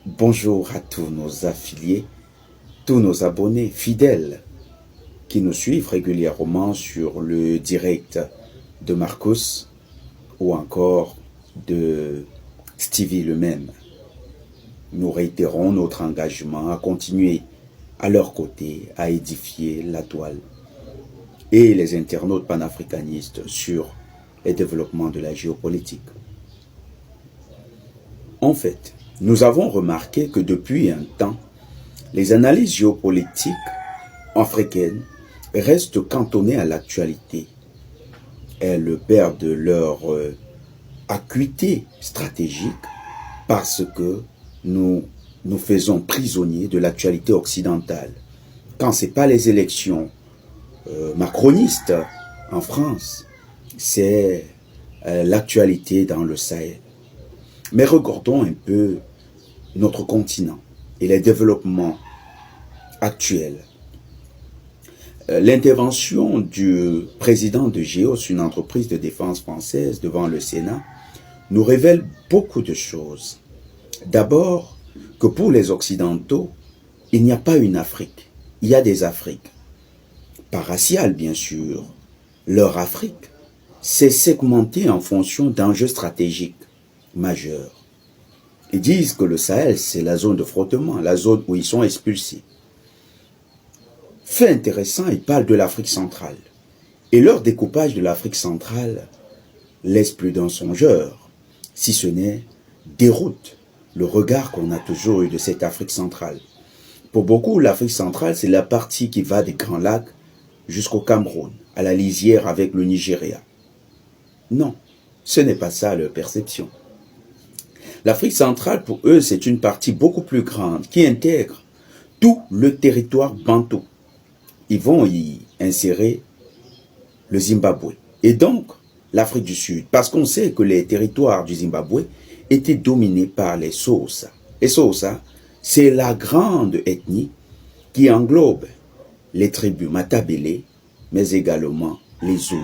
Bonjour à tous nos affiliés, tous nos abonnés fidèles qui nous suivent régulièrement sur le direct de Marcus ou encore de Stevie lui-même. Nous réitérons notre engagement à continuer à leur côté à édifier la toile et les internautes panafricanistes sur les développements de la géopolitique. En fait, nous avons remarqué que depuis un temps, les analyses géopolitiques africaines restent cantonnées à l'actualité. Elles perdent leur acuité stratégique parce que nous nous faisons prisonniers de l'actualité occidentale. Quand ce n'est pas les élections macronistes en France, c'est l'actualité dans le Sahel. Mais regardons un peu notre continent et les développements actuels. L'intervention du président de GEOS, une entreprise de défense française, devant le Sénat, nous révèle beaucoup de choses. D'abord, que pour les Occidentaux, il n'y a pas une Afrique, il y a des Afriques. Pas raciales, bien sûr. Leur Afrique, c'est segmenté en fonction d'enjeux stratégiques majeurs. Ils disent que le Sahel, c'est la zone de frottement, la zone où ils sont expulsés. Fait intéressant, ils parlent de l'Afrique centrale. Et leur découpage de l'Afrique centrale laisse plus d'un songeur, si ce n'est déroute le regard qu'on a toujours eu de cette Afrique centrale. Pour beaucoup, l'Afrique centrale, c'est la partie qui va des Grands Lacs jusqu'au Cameroun, à la lisière avec le Nigeria. Non, ce n'est pas ça leur perception. L'Afrique centrale, pour eux, c'est une partie beaucoup plus grande qui intègre tout le territoire bantou. Ils vont y insérer le Zimbabwe. Et donc, l'Afrique du Sud, parce qu'on sait que les territoires du Zimbabwe étaient dominés par les Xhosa. Les Xhosa, c'est la grande ethnie qui englobe les tribus Matabele, mais également les Zoulous.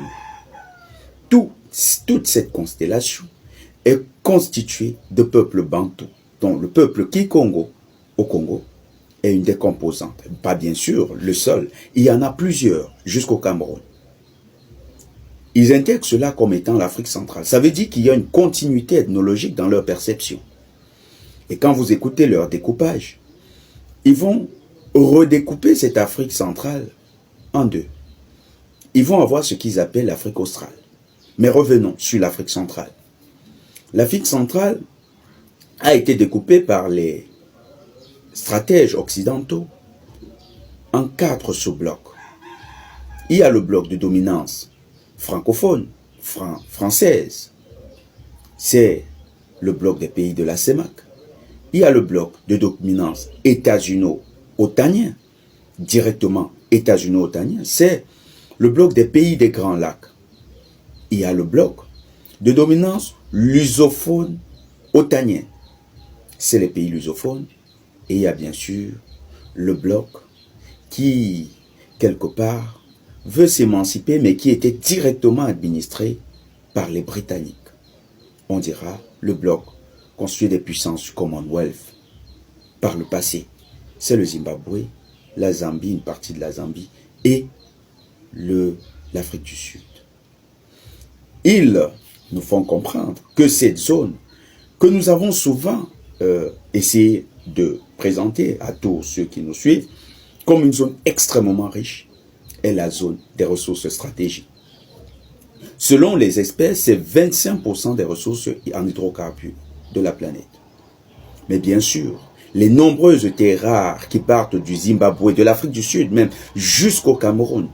Toute cette constellation est constituée de peuples bantous, dont le peuple Kikongo au Congo est une des composantes. Pas bien sûr le seul, il y en a plusieurs jusqu'au Cameroun. Ils intègrent cela comme étant l'Afrique centrale. Ça veut dire qu'il y a une continuité ethnologique dans leur perception. Et quand vous écoutez leur découpage, ils vont redécouper cette Afrique centrale en deux. Ils vont avoir ce qu'ils appellent l'Afrique australe. Mais revenons sur l'Afrique centrale. L'Afrique centrale a été découpée par les stratèges occidentaux en 4 sous-blocs. Il y a le bloc de dominance francophone, française. C'est le bloc des pays de la CEMAC. Il y a le bloc de dominance états-uno-otanien, directement états-uno-otanien. C'est le bloc des pays des Grands Lacs. Il y a le bloc de dominance lusophone otanienne. C'est les pays lusophones. Et il y a bien sûr le bloc qui, quelque part, veut s'émanciper, mais qui était directement administré par les Britanniques. On dira le bloc constitué des puissances du Commonwealth par le passé. C'est le Zimbabwe, la Zambie, une partie de la Zambie, et l'Afrique du Sud. Ils nous font comprendre que cette zone, que nous avons souvent essayé de présenter à tous ceux qui nous suivent, comme une zone extrêmement riche, est la zone des ressources stratégiques. Selon les experts, c'est 25% des ressources en hydrocarbures de la planète. Mais bien sûr, les nombreuses terres rares qui partent du Zimbabwe, de l'Afrique du Sud même, jusqu'au Cameroun,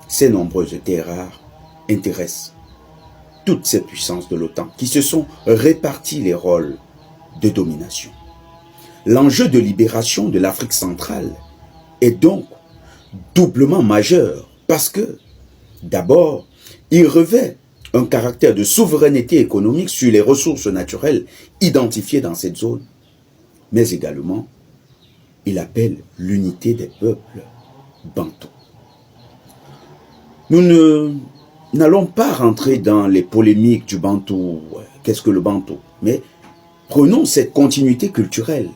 ces nombreuses terres rares intéressent toutes ces puissances de l'OTAN qui se sont répartis les rôles de domination. L'enjeu de libération de l'Afrique centrale est donc doublement majeur parce que, d'abord, il revêt un caractère de souveraineté économique sur les ressources naturelles identifiées dans cette zone, mais également, il appelle l'unité des peuples bantous. Nous n'allons pas rentrer dans les polémiques du bantou, qu'est-ce que le bantou, mais Prenons cette continuité culturelle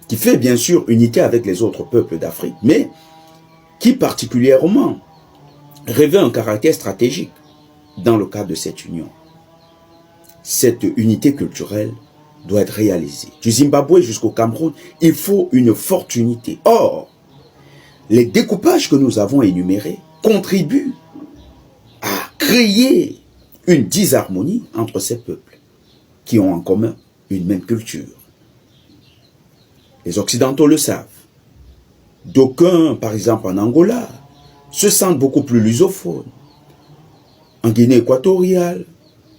qui fait bien sûr unité avec les autres peuples d'Afrique, mais qui particulièrement revêt un caractère stratégique dans le cadre de cette union. Cette unité culturelle doit être réalisée. Du Zimbabwe jusqu'au Cameroun, il faut une forte unité. Or, les découpages que nous avons énumérés contribuent à créer une disharmonie entre ces peuples qui ont en commun une même culture. Les Occidentaux le savent. D'aucuns, par exemple en Angola, se sentent beaucoup plus lusophones. En Guinée équatoriale,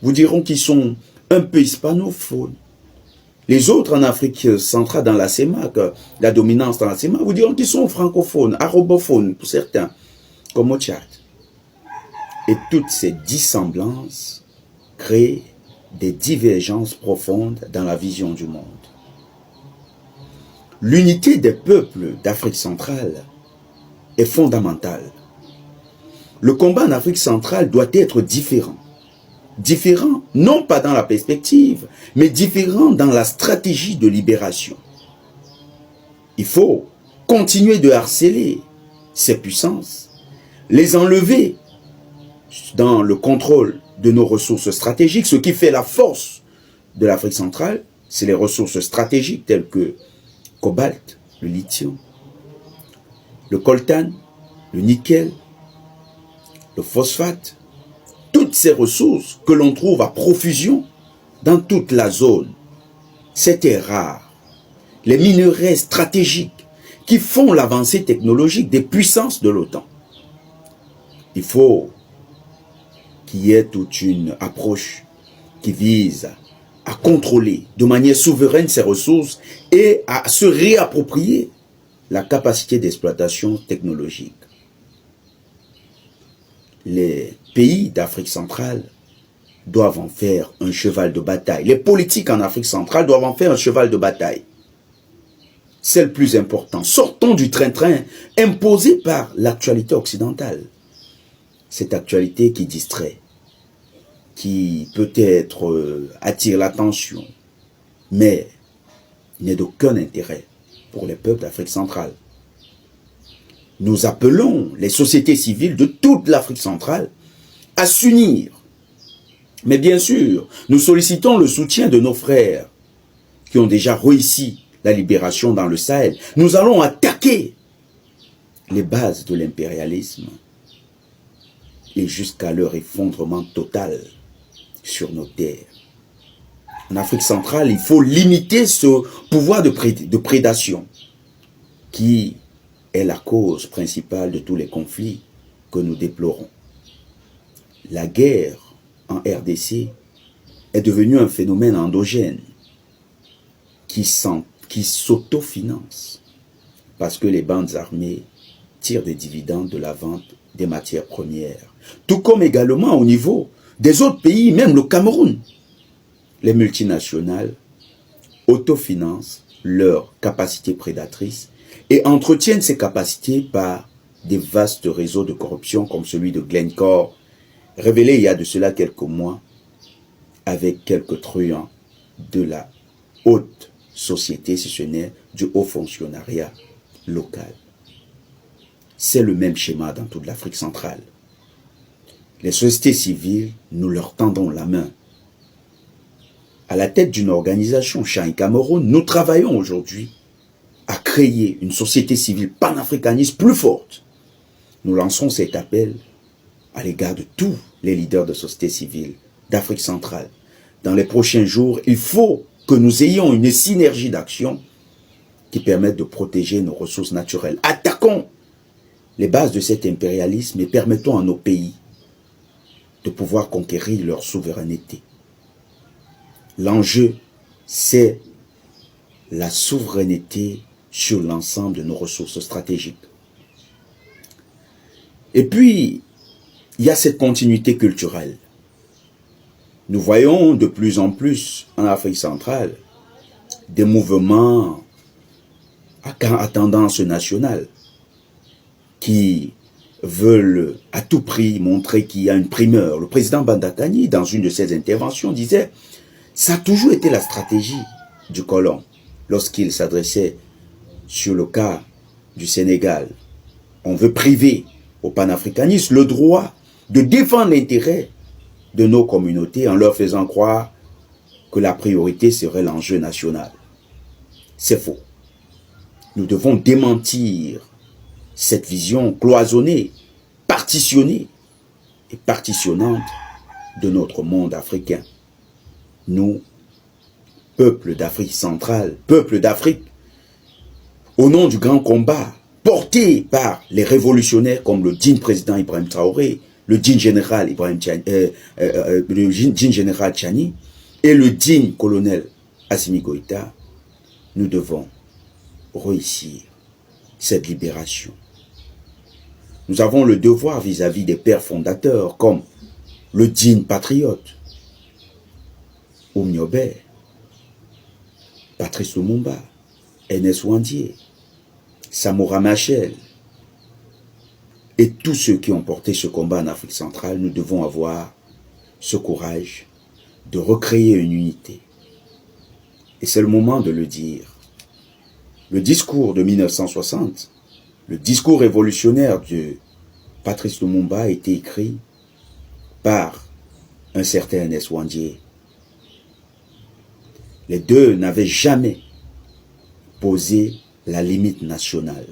vous diront qu'ils sont un peu hispanophones. Les autres en Afrique centrale, dans la CEMAC, la dominance dans la CEMAC, vous diront qu'ils sont francophones, arabophones pour certains, comme au Tchad. Et toutes ces dissemblances créent des divergences profondes dans la vision du monde. L'unité des peuples d'Afrique centrale est fondamentale. Le combat en Afrique centrale doit être différent. Différent, non pas dans la perspective, mais différent dans la stratégie de libération. Il faut continuer de harceler ces puissances, les enlever dans le contrôle de nos ressources stratégiques. Ce qui fait la force de l'Afrique centrale, c'est les ressources stratégiques telles que cobalt, le lithium, le coltan, le nickel, le phosphate, toutes ces ressources que l'on trouve à profusion dans toute la zone. Ces terres rares, les minerais stratégiques qui font l'avancée technologique des puissances de l'OTAN. Il faut qu'il y ait toute une approche qui vise à contrôler de manière souveraine ces ressources et à se réapproprier la capacité d'exploitation technologique. Les pays d'Afrique centrale doivent en faire un cheval de bataille. Les politiques en Afrique centrale doivent en faire un cheval de bataille. C'est le plus important. Sortons du train-train imposé par l'actualité occidentale. Cette actualité qui distrait, qui peut-être attire l'attention, mais n'est d'aucun intérêt pour les peuples d'Afrique centrale. Nous appelons les sociétés civiles de toute l'Afrique centrale à s'unir. Mais bien sûr, nous sollicitons le soutien de nos frères qui ont déjà réussi la libération dans le Sahel. Nous allons attaquer les bases de l'impérialisme et jusqu'à leur effondrement total sur nos terres. En Afrique centrale, il faut limiter ce pouvoir de prédation qui est la cause principale de tous les conflits que nous déplorons. La guerre en RDC est devenue un phénomène endogène qui s'autofinance parce que les bandes armées tirent des dividendes de la vente des matières premières. Tout comme également au niveau des autres pays, même le Cameroun. Les multinationales autofinancent leurs capacités prédatrices et entretiennent ces capacités par des vastes réseaux de corruption comme celui de Glencore, révélé il y a de cela quelques mois avec quelques truands de la haute société, si ce n'est du haut fonctionnariat local. C'est le même schéma dans toute l'Afrique centrale. Les sociétés civiles, nous leur tendons la main. À la tête d'une organisation Shine Cameroun, nous travaillons aujourd'hui à créer une société civile panafricaniste plus forte. Nous lançons cet appel à l'égard de tous les leaders de société civile d'Afrique centrale. Dans les prochains jours, il faut que nous ayons une synergie d'action qui permette de protéger nos ressources naturelles. Attaquons les bases de cet impérialisme et permettons à nos pays de pouvoir conquérir leur souveraineté. L'enjeu, c'est la souveraineté sur l'ensemble de nos ressources stratégiques. Et puis, il y a cette continuité culturelle. Nous voyons de plus en plus en Afrique centrale des mouvements à tendance nationale qui veulent à tout prix montrer qu'il y a une primeur. Le président Bandakani, dans une de ses interventions, disait Ça a toujours été la stratégie du colon lorsqu'il s'adressait sur le cas du Sénégal. On veut priver aux panafricanistes le droit de défendre l'intérêt de nos communautés en leur faisant croire que la priorité serait l'enjeu national. C'est faux. Nous devons démentir cette vision cloisonnée, partitionnée et partitionnante de notre monde africain. Nous, peuple d'Afrique centrale, peuple d'Afrique, au nom du grand combat porté par les révolutionnaires comme le digne président Ibrahim Traoré, le digne général Tchani et le digne colonel Assimi Goïta, nous devons réussir cette libération. Nous avons le devoir vis-à-vis des pères fondateurs comme le digne patriote Oumniobé, Patrice Lumumba, Ernest Ouandié, Samora Machel et tous ceux qui ont porté ce combat en Afrique centrale. Nous devons avoir ce courage de recréer une unité. Et c'est le moment de le dire. Le discours de 1960, le discours révolutionnaire de Patrice Lumumba a été écrit par un certain Ernest Ouandié. Les deux n'avaient jamais posé la limite nationale.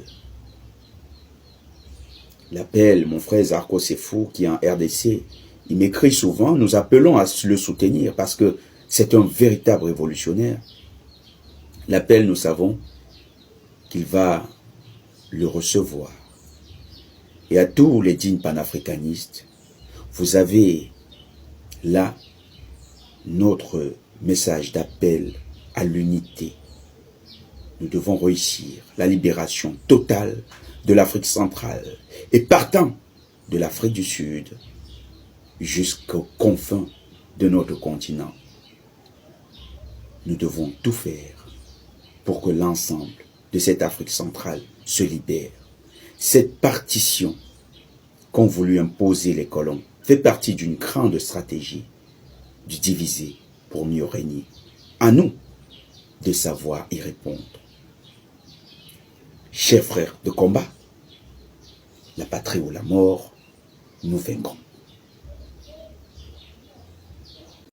L'appel, mon frère Zarko Sefou, qui est en RDC, il m'écrit souvent, nous appelons à le soutenir parce que c'est un véritable révolutionnaire. L'appel, nous savons qu'il va le recevoir. Et à tous les dignes panafricanistes, vous avez là notre message d'appel à l'unité. Nous devons réussir la libération totale de l'Afrique centrale et partant de l'Afrique du Sud jusqu'aux confins de notre continent. Nous devons tout faire pour que l'ensemble de cette Afrique centrale se libère. Cette partition qu'ont voulu imposer les colons fait partie d'une grande stratégie du diviser pour mieux régner. À nous de savoir y répondre. Chers frères de combat, la patrie ou la mort, nous vaincrons.